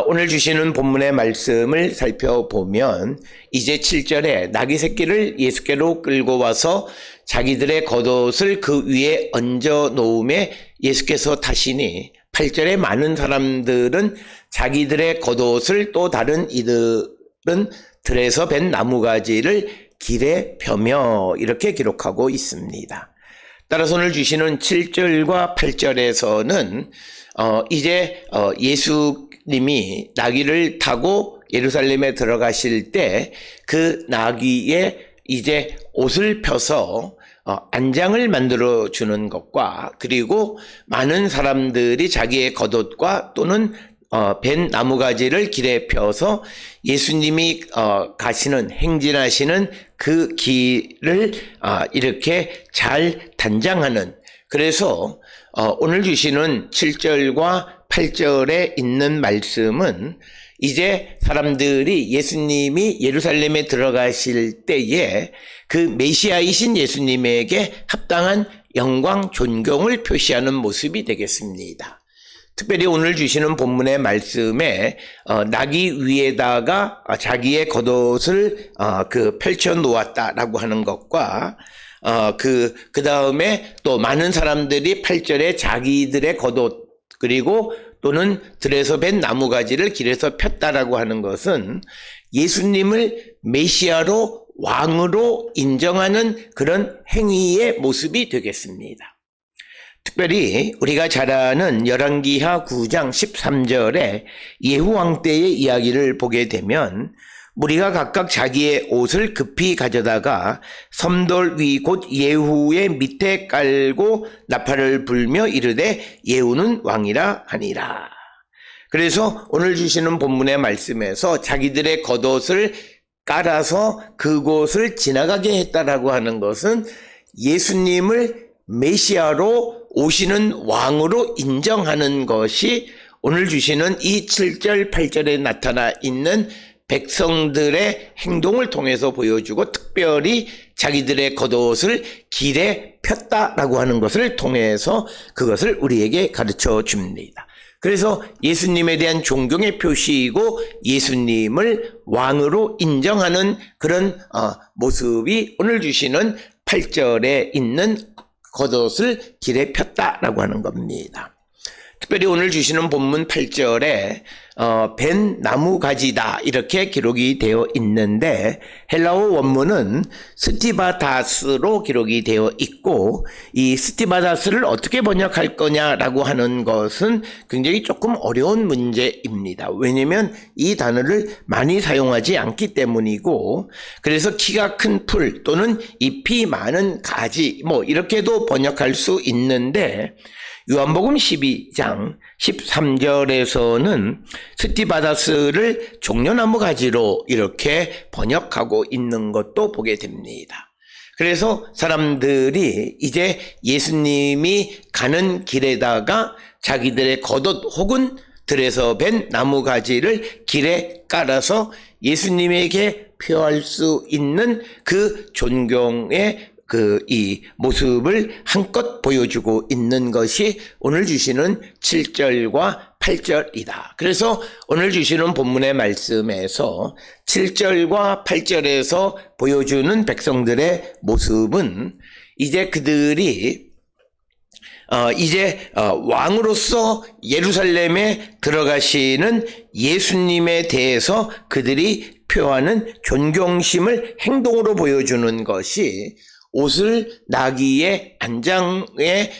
오늘 주시는 본문의 말씀을 살펴보면 이제 7절에 나귀 새끼를 예수께로 끌고 와서 자기들의 겉옷을 그 위에 얹어 놓음에 예수께서 타시니 8절에 많은 사람들은 자기들의 겉옷을 또 다른 이들은 들에서 벤 나무가지를 길에 펴며 이렇게 기록하고 있습니다. 따라서 오늘 주시는 7절과 8절에서는 이제 예수님이 나귀를 타고 예루살렘에 들어가실 때 그 나귀에 이제 옷을 펴서 안장을 만들어 주는 것과 그리고 많은 사람들이 자기의 겉옷과 또는 벤 나무가지를 길에 펴서 예수님이 가시는 행진하시는 그 길을 이렇게 잘 단장하는, 그래서 오늘 주시는 7절과 8절에 있는 말씀은 이제 사람들이 예수님이 예루살렘에 들어가실 때에 그 메시아이신 예수님에게 합당한 영광 존경을 표시하는 모습이 되겠습니다. 특별히 오늘 주시는 본문의 말씀에 나귀 위에다가 자기의 겉옷을 펼쳐 놓았다라고 하는 것과 그 다음에 또 많은 사람들이 8절에 자기들의 겉옷 그리고 또는 들에서 벤 나무가지를 길에서 폈다라고 하는 것은 예수님을 메시아로 왕으로 인정하는 그런 행위의 모습이 되겠습니다. 특별히 우리가 잘 아는 열왕기하 9장 13절에 예후왕 때의 이야기를 보게 되면 무리가 각각 자기의 옷을 급히 가져다가 섬돌 위 곧 예후의 밑에 깔고 나팔을 불며 이르되 예후는 왕이라 하니라. 그래서 오늘 주시는 본문의 말씀에서 자기들의 겉옷을 깔아서 그곳을 지나가게 했다라고 하는 것은 예수님을 메시아로 오시는 왕으로 인정하는 것이 오늘 주시는 이 7절 8절에 나타나 있는 백성들의 행동을 통해서 보여주고 특별히 자기들의 겉옷을 길에 폈다라고 하는 것을 통해서 그것을 우리에게 가르쳐 줍니다. 그래서 예수님에 대한 존경의 표시이고 예수님을 왕으로 인정하는 그런 모습이 오늘 주시는 8절에 있는 겉옷을 길에 폈다라고 하는 겁니다. 특별히 오늘 주시는 본문 8절에 벤 나무가지다 이렇게 기록이 되어 있는데 헬라어 원문은 스티바다스로 기록이 되어 있고 이 스티바다스를 어떻게 번역할 거냐라고 하는 것은 굉장히 조금 어려운 문제입니다. 왜냐하면 이 단어를 많이 사용하지 않기 때문이고, 그래서 키가 큰 풀 또는 잎이 많은 가지 이렇게도 번역할 수 있는데 요한복음 12장 13절에서는 스티바다스를 종려나무 가지로 이렇게 번역하고 있는 것도 보게 됩니다. 그래서 사람들이 이제 예수님이 가는 길에다가 자기들의 겉옷 혹은 들에서 벤 나무 가지를 길에 깔아서 예수님에게 표할 수 있는 그 존경의 이 모습을 한껏 보여주고 있는 것이 오늘 주시는 7절과 8절이다. 그래서 오늘 주시는 본문의 말씀에서 7절과 8절에서 보여주는 백성들의 모습은 이제 그들이 이제 왕으로서 예루살렘에 들어가시는 예수님에 대해서 그들이 표하는 존경심을 행동으로 보여주는 것이 옷을 나귀의 안장에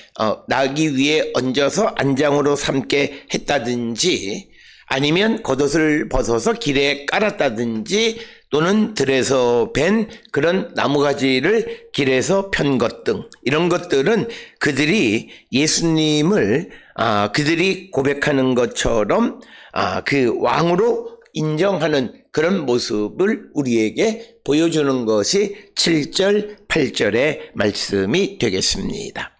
나귀 위에 얹어서 안장으로 삼게 했다든지 아니면 겉옷을 벗어서 길에 깔았다든지 또는 들에서 벤 그런 나무가지를 길에서 편 것 등 이런 것들은 그들이 예수님을 그들이 고백하는 것처럼 그 왕으로 인정하는 그런 모습을 우리에게 보여주는 것이 7절, 8절의 말씀이 되겠습니다.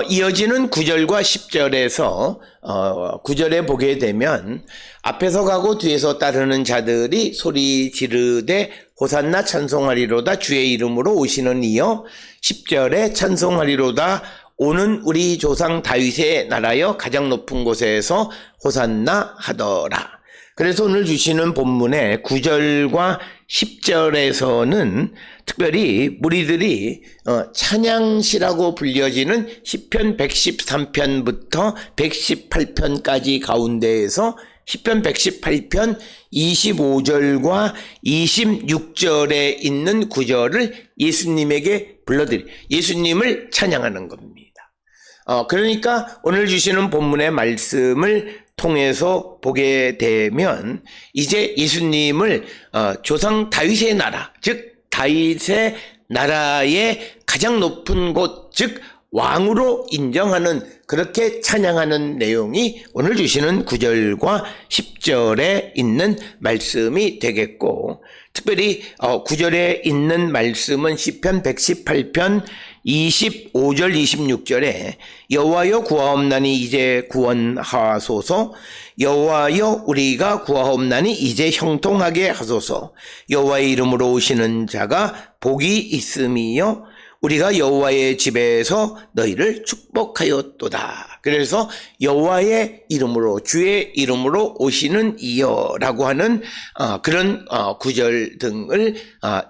이어지는 9절과 10절에서 9절에 보게 되면 앞에서 가고 뒤에서 따르는 자들이 소리 지르되 호산나 찬송하리로다 주의 이름으로 오시는 이여 10절에 찬송하리로다 오는 우리 조상 다윗의 나라여 가장 높은 곳에서 호산나 하더라. 그래서 오늘 주시는 본문의 9절과 10절에서는 특별히 무리들이 찬양시라고 불려지는 시편 113편부터 118편까지 가운데에서 시편 118편 25절과 26절에 있는 구절을 예수님에게 예수님을 찬양하는 겁니다. 그러니까 오늘 주시는 본문의 말씀을 통해서 보게 되면 이제 예수님을 조상 다윗의 나라, 즉 다윗의 나라의 가장 높은 곳, 즉 왕으로 인정하는, 그렇게 찬양하는 내용이 오늘 주시는 9절과 10절에 있는 말씀이 되겠고, 특별히 9절에 있는 말씀은 시편 118편 25절 26절에 여호와여 구하옵나니 이제 구원하소서, 여호와여 우리가 구하옵나니 이제 형통하게 하소서, 여호와의 이름으로 오시는 자가 복이 있음이요 우리가 여호와의 집에서 너희를 축복하였도다. 그래서 여호와의 이름으로, 주의 이름으로 오시는 이여라고 하는 그런 구절 등을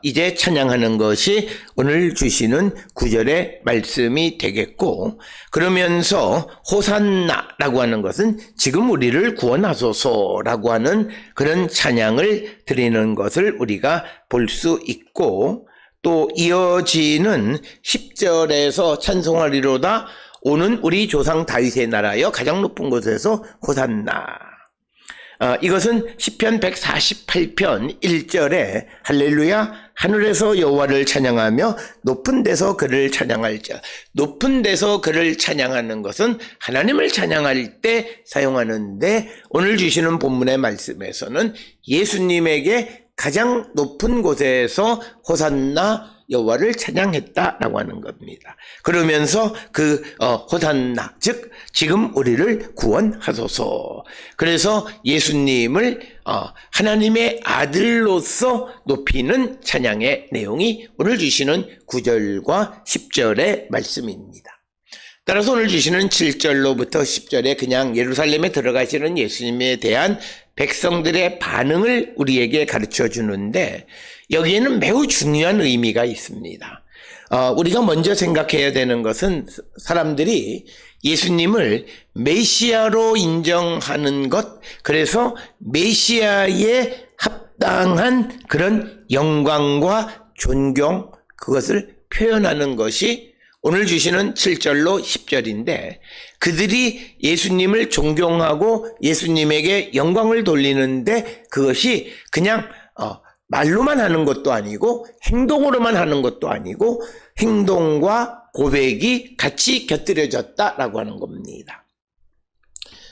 이제 찬양하는 것이 오늘 주시는 구절의 말씀이 되겠고, 그러면서 호산나라고 하는 것은 지금 우리를 구원하소서라고 하는 그런 찬양을 드리는 것을 우리가 볼 수 있고, 또 이어지는 10절에서 찬송하리로다 오는 우리 조상 다윗의 나라여 가장 높은 곳에서 호산나. 이것은 시편 148편 1절에 할렐루야 하늘에서 여호와를 찬양하며 높은 데서 그를 찬양할자. 높은 데서 그를 찬양하는 것은 하나님을 찬양할 때 사용하는데, 오늘 주시는 본문의 말씀에서는 예수님에게 가장 높은 곳에서 호산나 여호와를 찬양했다라고 하는 겁니다. 그러면서 그 호산나, 즉 지금 우리를 구원하소서. 그래서 예수님을 하나님의 아들로서 높이는 찬양의 내용이 오늘 주시는 9절과 10절의 말씀입니다. 따라서 오늘 주시는 7절로부터 10절에 그냥 예루살렘에 들어가시는 예수님에 대한 백성들의 반응을 우리에게 가르쳐 주는데, 여기에는 매우 중요한 의미가 있습니다. 우리가 먼저 생각해야 되는 것은 사람들이 예수님을 메시아로 인정하는 것, 그래서 메시아에 합당한 그런 영광과 존경, 그것을 표현하는 것이 오늘 주시는 7절로 10절인데, 그들이 예수님을 존경하고 예수님에게 영광을 돌리는데 그것이 그냥 말로만 하는 것도 아니고 행동으로만 하는 것도 아니고 행동과 고백이 같이 곁들여졌다라고 하는 겁니다.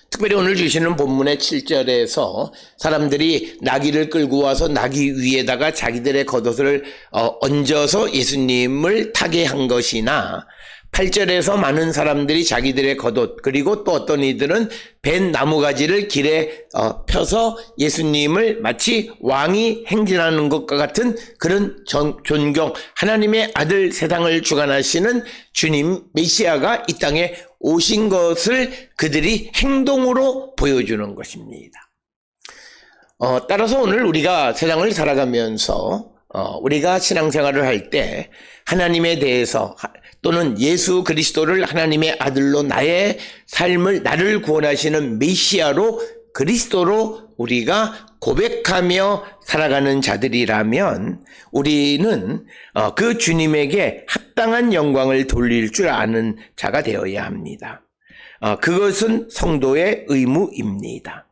특별히 오늘 주시는 본문의 7절에서 사람들이 나귀를 끌고 와서 나귀 위에다가 자기들의 겉옷을 얹어서 예수님을 타게 한 것이나, 8절에서 많은 사람들이 자기들의 겉옷, 그리고 또 어떤 이들은 벤 나무가지를 길에 펴서 예수님을 마치 왕이 행진하는 것과 같은 그런 존경, 하나님의 아들, 세상을 주관하시는 주님 메시아가 이 땅에 오신 것을 그들이 행동으로 보여주는 것입니다. 따라서 오늘 우리가 세상을 살아가면서 우리가 신앙생활을 할 때 하나님에 대해서 또는 예수 그리스도를 하나님의 아들로 나의 삶을, 나를 구원하시는 메시아로, 그리스도로 우리가 고백하며 살아가는 자들이라면 우리는 그 주님에게 합당한 영광을 돌릴 줄 아는 자가 되어야 합니다. 그것은 성도의 의무입니다.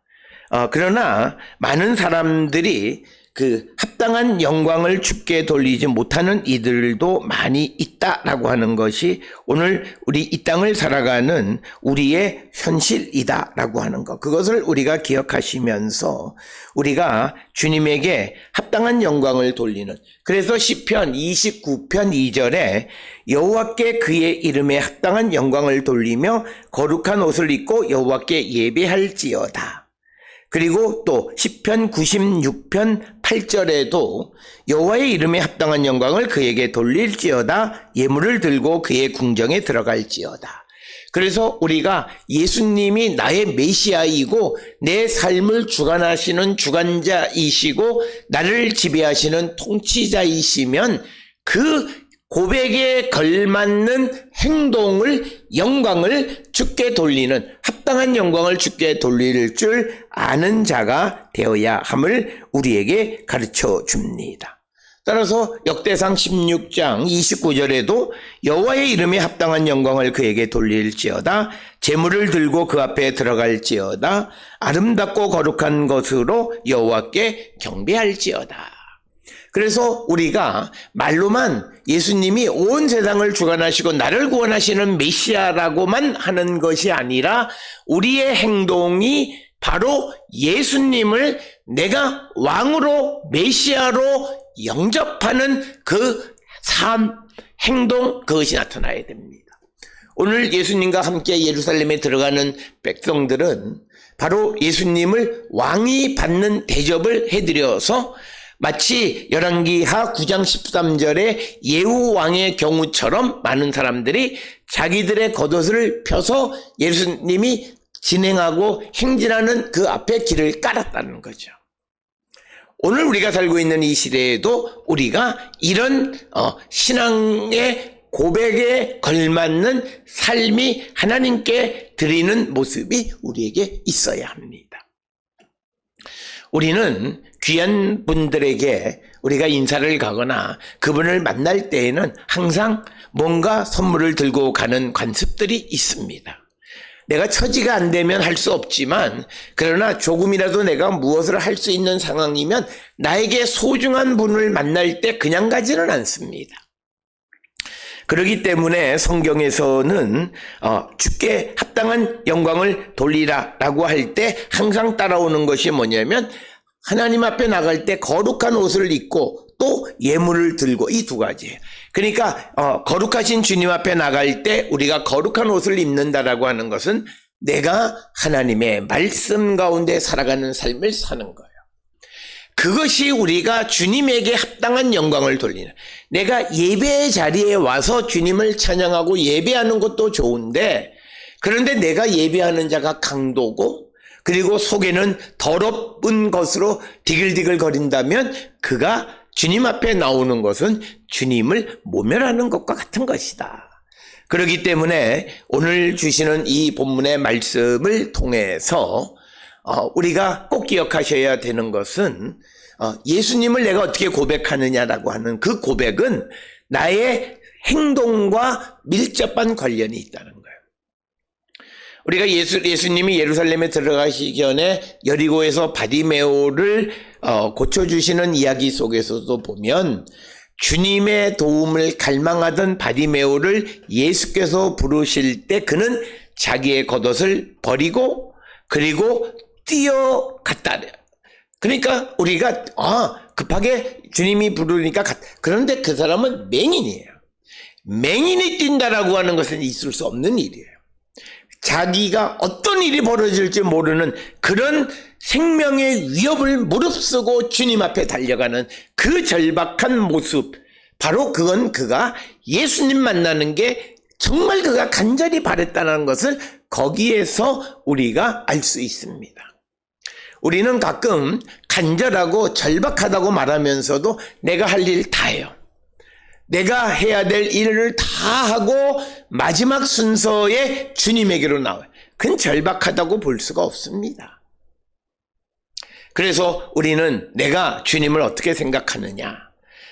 그러나 많은 사람들이 그 합당한 영광을 주께 돌리지 못하는 이들도 많이 있다라고 하는 것이 오늘 우리 이 땅을 살아가는 우리의 현실이다라고 하는 것, 그것을 우리가 기억하시면서 우리가 주님에게 합당한 영광을 돌리는, 그래서 시편 29편 2절에 여호와께 그의 이름에 합당한 영광을 돌리며 거룩한 옷을 입고 여호와께 예배할지어다. 그리고 또 시편 96편 8절에도 여호와의 이름에 합당한 영광을 그에게 돌릴지어다 예물을 들고 그의 궁정에 들어갈지어다. 그래서 우리가 예수님이 나의 메시아이고 내 삶을 주관하시는 주관자이시고 나를 지배하시는 통치자이시면 그 고백에 걸맞는 행동을, 영광을 주께 돌리는, 합당한 영광을 주께 돌릴 줄 아는 자가 되어야 함을 우리에게 가르쳐 줍니다. 따라서 역대상 16장 29절에도 여호와의 이름에 합당한 영광을 그에게 돌릴지어다 제물을 들고 그 앞에 들어갈지어다 아름답고 거룩한 것으로 여호와께 경배할지어다. 그래서 우리가 말로만 예수님이 온 세상을 주관하시고 나를 구원하시는 메시아라고만 하는 것이 아니라 우리의 행동이 바로 예수님을 내가 왕으로 메시아로 영접하는 그 삶, 행동, 그것이 나타나야 됩니다. 오늘 예수님과 함께 예루살렘에 들어가는 백성들은 바로 예수님을 왕이 받는 대접을 해드려서 마치 열왕기하 9장 13절의 예후 왕의 경우처럼 많은 사람들이 자기들의 겉옷을 펴서 예수님이 진행하고 행진하는 그 앞에 길을 깔았다는 거죠. 오늘 우리가 살고 있는 이 시대에도 우리가 이런 신앙의 고백에 걸맞는 삶이 하나님께 드리는 모습이 우리에게 있어야 합니다. 우리는 귀한 분들에게 우리가 인사를 가거나 그분을 만날 때에는 항상 뭔가 선물을 들고 가는 관습들이 있습니다. 내가 처지가 안 되면 할 수 없지만 그러나 조금이라도 내가 무엇을 할 수 있는 상황이면 나에게 소중한 분을 만날 때 그냥 가지는 않습니다. 그렇기 때문에 성경에서는 주께 합당한 영광을 돌리라라고 할 때 항상 따라오는 것이 뭐냐면 하나님 앞에 나갈 때 거룩한 옷을 입고 또 예물을 들고 이 두 가지예요. 그러니까 거룩하신 주님 앞에 나갈 때 우리가 거룩한 옷을 입는다라고 하는 것은 내가 하나님의 말씀 가운데 살아가는 삶을 사는 거예요. 그것이 우리가 주님에게 합당한 영광을 돌리는, 내가 예배의 자리에 와서 주님을 찬양하고 예배하는 것도 좋은데 그런데 내가 예배하는 자가 강도고 그리고 속에는 더럽은 것으로 디글디글 거린다면 그가 주님 앞에 나오는 것은 주님을 모멸하는 것과 같은 것이다. 그렇기 때문에 오늘 주시는 이 본문의 말씀을 통해서 우리가 꼭 기억하셔야 되는 것은 예수님을 내가 어떻게 고백하느냐라고 하는 그 고백은 나의 행동과 밀접한 관련이 있다는 거예요. 우리가 예수님이 예루살렘에 들어가시기 전에 여리고에서 바디메오를 고쳐주시는 이야기 속에서도 보면 주님의 도움을 갈망하던 바디메오를 예수께서 부르실 때 그는 자기의 겉옷을 버리고 그리고 뛰어갔다. 그러니까 우리가 급하게 주님이 부르니까 그런데 그 사람은 맹인이에요. 맹인이 뛴다라고 하는 것은 있을 수 없는 일이에요. 자기가 어떤 일이 벌어질지 모르는 그런 생명의 위협을 무릅쓰고 주님 앞에 달려가는 그 절박한 모습, 바로 그건 그가 예수님 만나는 게 정말 그가 간절히 바랬다는 것을 거기에서 우리가 알 수 있습니다. 우리는 가끔 간절하고 절박하다고 말하면서도 내가 할 일 다 해요. 내가 해야 될 일을 다 하고 마지막 순서에 주님에게로 나와요. 그건 절박하다고 볼 수가 없습니다. 그래서 우리는 내가 주님을 어떻게 생각하느냐,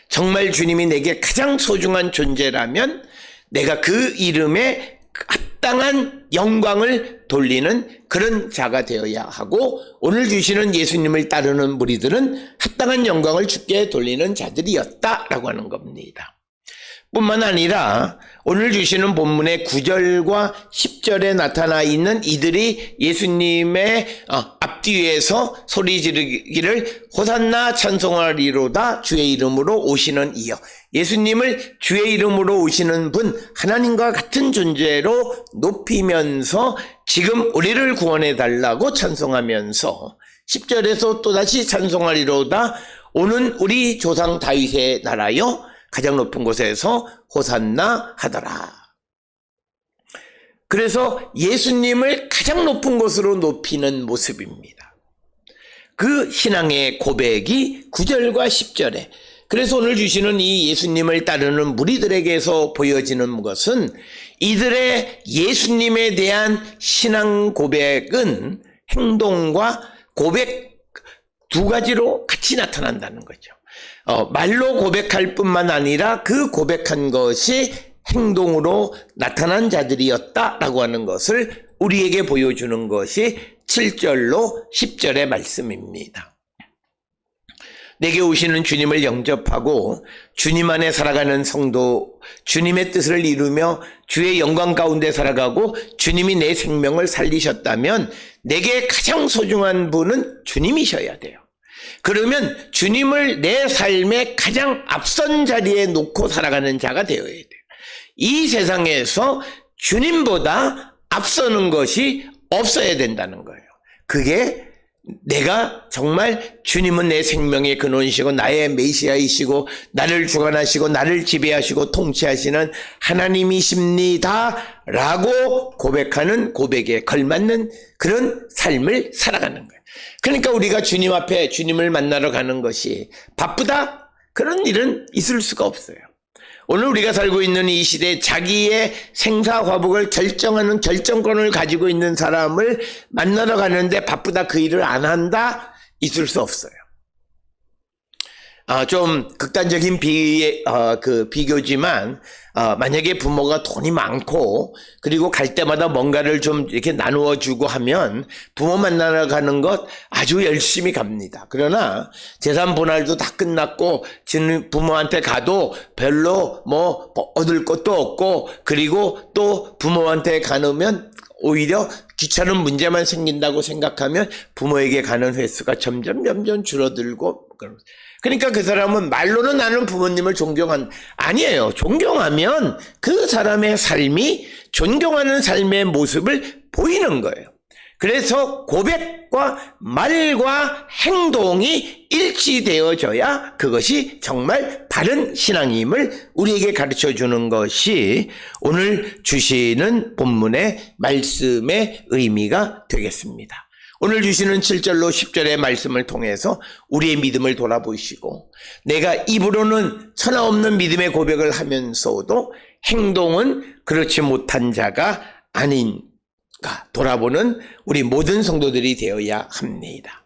정말 주님이 내게 가장 소중한 존재라면 내가 그 이름에 합당한 영광을 돌리는 그런 자가 되어야 하고, 오늘 주시는 예수님을 따르는 무리들은 합당한 영광을 주께 돌리는 자들이었다라고 하는 겁니다. 뿐만 아니라 오늘 주시는 본문의 9절과 10절에 나타나 있는 이들이 예수님의 앞뒤에서 소리 지르기를 호산나 찬송하리로다 주의 이름으로 오시는 이여, 예수님을 주의 이름으로 오시는 분, 하나님과 같은 존재로 높이면서 지금 우리를 구원해 달라고 찬송하면서 10절에서 또다시 찬송하리로다. 오는 우리 조상 다윗의 나라여 가장 높은 곳에서 호산나 하더라. 그래서 예수님을 가장 높은 곳으로 높이는 모습입니다. 그 신앙의 고백이 9절과 10절에, 그래서 오늘 주시는 이 예수님을 따르는 무리들에게서 보여지는 것은 이들의 예수님에 대한 신앙 고백은 행동과 고백 두 가지로 같이 나타난다는 거죠. 말로 고백할 뿐만 아니라 그 고백한 것이 행동으로 나타난 자들이었다라고 하는 것을 우리에게 보여주는 것이 7절로 10절의 말씀입니다. 내게 오시는 주님을 영접하고 주님 안에 살아가는 성도, 주님의 뜻을 이루며 주의 영광 가운데 살아가고 주님이 내 생명을 살리셨다면 내게 가장 소중한 분은 주님이셔야 돼요. 그러면 주님을 내 삶의 가장 앞선 자리에 놓고 살아가는 자가 되어야 돼요. 이 세상에서 주님보다 앞서는 것이 없어야 된다는 거예요. 그게 내가 정말 주님은 내 생명의 근원이시고 나의 메시아이시고 나를 주관하시고 나를 지배하시고 통치하시는 하나님이십니다 라고 고백하는 고백에 걸맞는 그런 삶을 살아가는 거예요. 그러니까 우리가 주님 앞에 주님을 만나러 가는 것이 바쁘다? 그런 일은 있을 수가 없어요. 오늘 우리가 살고 있는 이 시대에 자기의 생사화복을 결정하는 결정권을 가지고 있는 사람을 만나러 가는데 바쁘다, 그 일을 안 한다? 있을 수 없어요. 좀 극단적인 비교지만, 만약에 부모가 돈이 많고, 그리고 갈 때마다 뭔가를 좀 이렇게 나누어 주고 하면, 부모 만나러 가는 것 아주 열심히 갑니다. 그러나, 재산 분할도 다 끝났고, 부모한테 가도 별로 얻을 것도 없고, 그리고 또 부모한테 가면 오히려 귀찮은 문제만 생긴다고 생각하면 부모에게 가는 횟수가 점점 줄어들고, 그러니까 그 사람은 말로는 나는 부모님을 아니에요. 존경하면 그 사람의 삶이 존경하는 삶의 모습을 보이는 거예요. 그래서 고백과 말과 행동이 일치되어져야 그것이 정말 바른 신앙임을 우리에게 가르쳐 주는 것이 오늘 주시는 본문의 말씀의 의미가 되겠습니다. 오늘 주시는 7절로 10절의 말씀을 통해서 우리의 믿음을 돌아보시고 내가 입으로는 천하 없는 믿음의 고백을 하면서도 행동은 그렇지 못한 자가 아닌가 돌아보는 우리 모든 성도들이 되어야 합니다.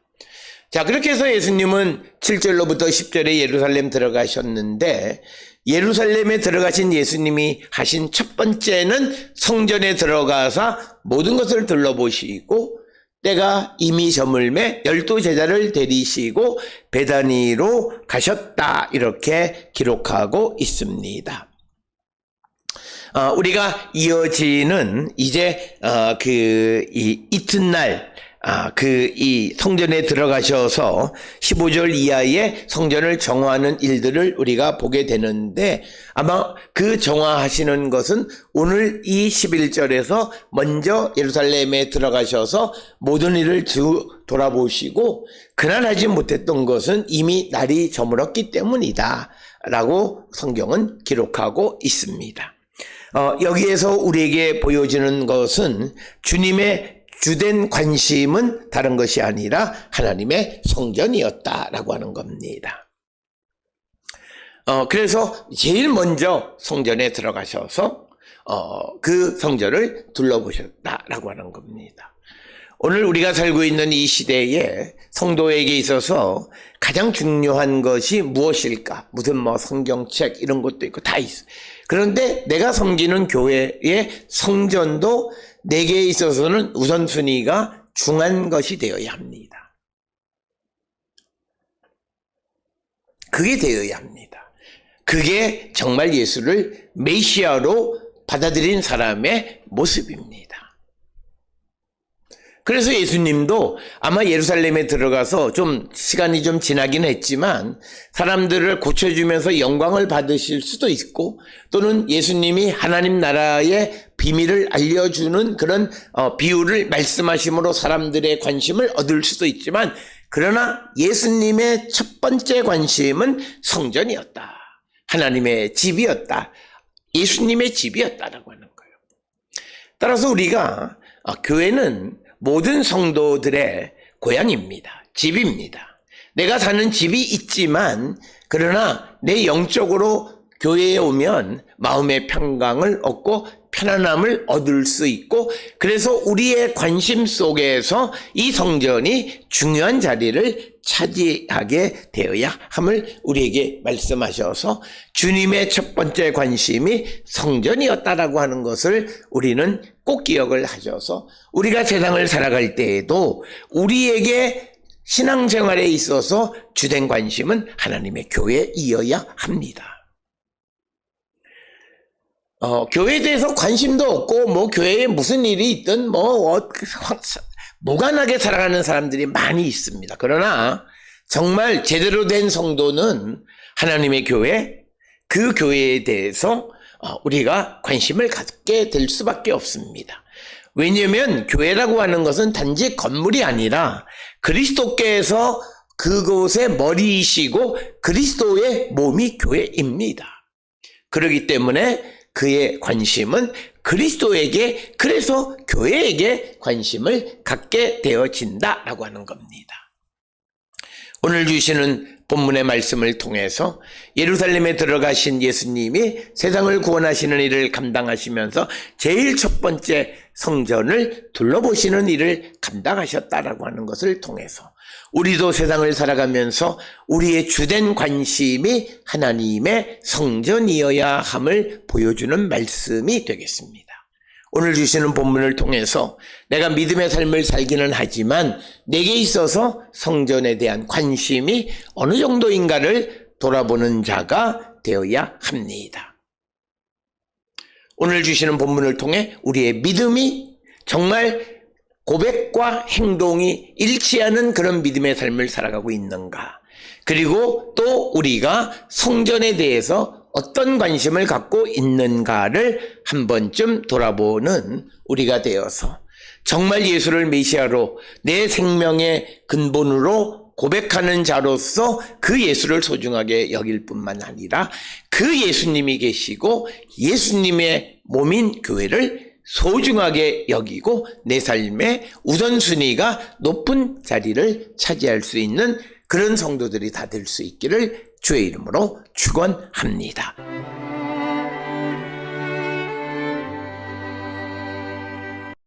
자, 그렇게 해서 예수님은 7절로부터 10절에 예루살렘 들어가셨는데 예루살렘에 들어가신 예수님이 하신 첫 번째는 성전에 들어가서 모든 것을 둘러보시고 때가 이미 저물매 12제자를 데리시고 베다니로 가셨다 이렇게 기록하고 있습니다. 우리가 이어지는 이제 이튿날 이 성전에 들어가셔서 15절 이하의 성전을 정화하는 일들을 우리가 보게 되는데 아마 그 정화하시는 것은 오늘 이 11절에서 먼저 예루살렘에 들어가셔서 모든 일을 돌아보시고 그날 하지 못했던 것은 이미 날이 저물었기 때문이다 라고 성경은 기록하고 있습니다. 여기에서 우리에게 보여지는 것은 주님의 주된 관심은 다른 것이 아니라 하나님의 성전이었다라고 하는 겁니다. 그래서 제일 먼저 성전에 들어가셔서 그 성전을 둘러보셨다라고 하는 겁니다. 오늘 우리가 살고 있는 이 시대에 성도에게 있어서 가장 중요한 것이 무엇일까? 무슨 성경책 이런 것도 있고 다 있어. 그런데 내가 섬기는 교회의 성전도 내게 있어서는 우선순위가 중요한 것이 되어야 합니다. 그게 되어야 합니다. 그게 정말 예수를 메시아로 받아들인 사람의 모습입니다. 그래서 예수님도 아마 예루살렘에 들어가서 좀 시간이 좀 지나긴 했지만 사람들을 고쳐주면서 영광을 받으실 수도 있고 또는 예수님이 하나님 나라의 비밀을 알려주는 그런 비유를 말씀하심으로 사람들의 관심을 얻을 수도 있지만 그러나 예수님의 첫 번째 관심은 성전이었다. 하나님의 집이었다. 예수님의 집이었다라고 하는 거예요. 따라서 우리가 교회는 모든 성도들의 고향입니다. 집입니다. 내가 사는 집이 있지만 그러나 내 영적으로 교회에 오면 마음의 평강을 얻고 편안함을 얻을 수 있고, 그래서 우리의 관심 속에서 이 성전이 중요한 자리를 차지하게 되어야 함을 우리에게 말씀하셔서 주님의 첫 번째 관심이 성전이었다라고 하는 것을 우리는 꼭 기억을 하셔서 우리가 세상을 살아갈 때에도 우리에게 신앙생활에 있어서 주된 관심은 하나님의 교회이어야 합니다. 교회에 대해서 관심도 없고 교회에 무슨 일이 있든 무관하게 살아가는 사람들이 많이 있습니다. 그러나 정말 제대로 된 성도는 하나님의 교회, 그 교회에 대해서 우리가 관심을 갖게 될 수밖에 없습니다. 왜냐하면 교회라고 하는 것은 단지 건물이 아니라 그리스도께서 그곳의 머리이시고 그리스도의 몸이 교회입니다. 그렇기 때문에 그의 관심은 그리스도에게, 그래서 교회에게 관심을 갖게 되어진다라고 하는 겁니다. 오늘 주시는 본문의 말씀을 통해서 예루살렘에 들어가신 예수님이 세상을 구원하시는 일을 감당하시면서 제일 첫 번째 성전을 둘러보시는 일을 감당하셨다라고 하는 것을 통해서 우리도 세상을 살아가면서 우리의 주된 관심이 하나님의 성전이어야 함을 보여주는 말씀이 되겠습니다. 오늘 주시는 본문을 통해서 내가 믿음의 삶을 살기는 하지만 내게 있어서 성전에 대한 관심이 어느 정도인가를 돌아보는 자가 되어야 합니다. 오늘 주시는 본문을 통해 우리의 믿음이 정말 고백과 행동이 일치하는 그런 믿음의 삶을 살아가고 있는가, 그리고 또 우리가 성전에 대해서 어떤 관심을 갖고 있는가를 한 번쯤 돌아보는 우리가 되어서 정말 예수를 메시아로 내 생명의 근본으로 고백하는 자로서 그 예수를 소중하게 여길 뿐만 아니라 그 예수님이 계시고 예수님의 몸인 교회를 소중하게 여기고 내 삶의 우선순위가 높은 자리를 차지할 수 있는 그런 성도들이 다 될 수 있기를 주의 이름으로 축원합니다.